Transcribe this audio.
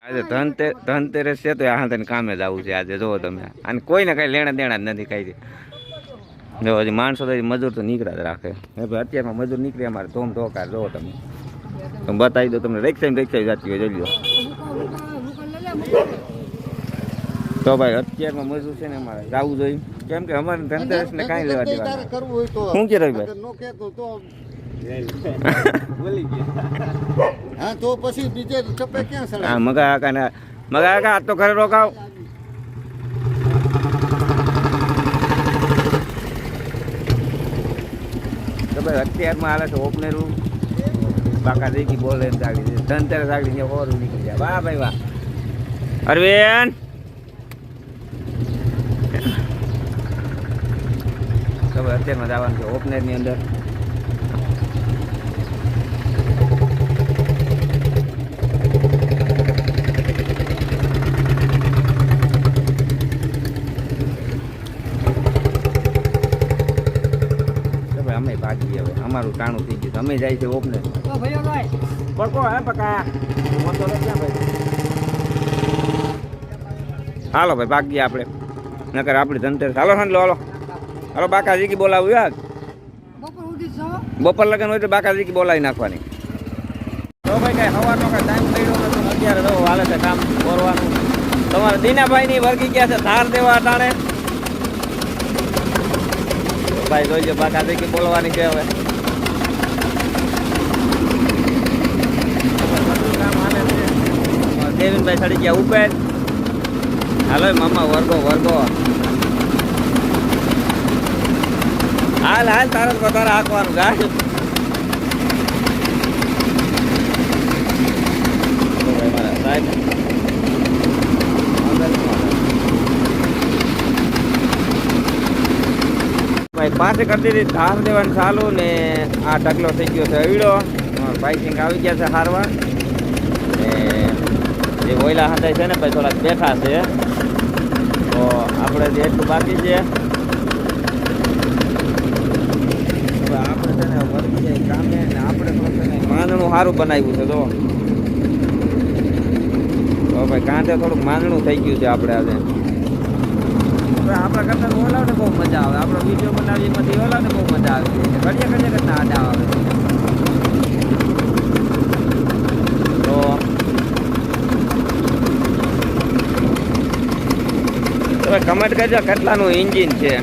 આજે ધનતેરસ છે તો આ તને કામે જ આવું છે આજે. જોવો તમે, અને કોઈને કઈ લેણા દેણા જ નથી કઈ. જો હજી માણસો તો મજૂર તો નીકળ્યા જ રાખે. અત્યારમાં મજૂર નીકળે અમારે ધોમ ધોકાર. જોવો તમે, બતાવી દો તમને. રિક્ષા જતી હોય જોઈ લો. તો ભાઈ અત્યારમાં મજૂર છે ને અમારે જવું જોઈએ, કેમ કે અમારે ધનતેરસ ને કાંઈ લેવા દેવા. શું કે રવિભાઈ? હા તો પછી બીજે ચપે ક્યાં સળે? હા મગા કાકા આજ તો ઘરે રોકાવ. તો ભાઈ અત્યારમાં હાલે છે ઓપનેરું બાકા દેખી બોલે જાગડી ધનતેરસ જાગડી ને ઓરું નીકળી જાય. વાહ ભાઈ વાહ અરવિંદ. તો ભાઈ અત્યારમાં જવાનું છે ઓપનેરની અંદર. અમે ભાગીએ હવે, અમારું ટાણું થઈ ગયું. અમે જાય છે ઓપને. બકો હે પકા હાલો ભાઈ ભાગીએ આપણે, નકર આપણી ધનતેરસ. હાલો હાલો હાલો હાલો બાકાજી બોલાવું યાર. બપોર લગન હોય તો બાકાજી બોલાવી નાખવાની. તો ભાઈ કઈ સવારનો કઈ ટાઈમ પડ્યો નતો, અત્યારે તો હાલે છે કામ કરવાનું. તમારા દીનાભાઈ ની વર્ગી ગયા છે ધાર દેવા ટાણે. ભાઈ જોઈજો બાકાજી બોલવાની છે હવે. દેવીનભાઈ ચડી ગયા ઉપર. હાલો મામા વર્ગો હાલ તારે વધારે હાંકવાનું ગાય. ભાઈ પાસે કરતી હતી ધાર દેવાનું ચાલુ ને આ ઢગલો થઈ ગયો છે અવીડો. બાઇકિંગ આવી ગયા છે હારવા ને જે ઓયલા હંધાય છે ને ભાઈ થોડાક બેઠા છે. તો આપણે જે એટલું બાકી છે હવે આપણે છે ને વર્ગી જાય કામે ને આપણે થોડુંક માંદણું સારું બનાવ્યું છે. તો ભાઈ કાંઠે થોડુંક માંદણું થઈ ગયું છે આપણે આજે. આપણા કરતા ઓલાવને બહુ મજા આવે. આપણો વિડીયો બનાવીએ એમાંથી ઓલાવને બહુ મજા આવે. ઘડીએ કરતા આડા આવે. તો તમે કમેન્ટ કરજો કેટલાનું એન્જિન છે.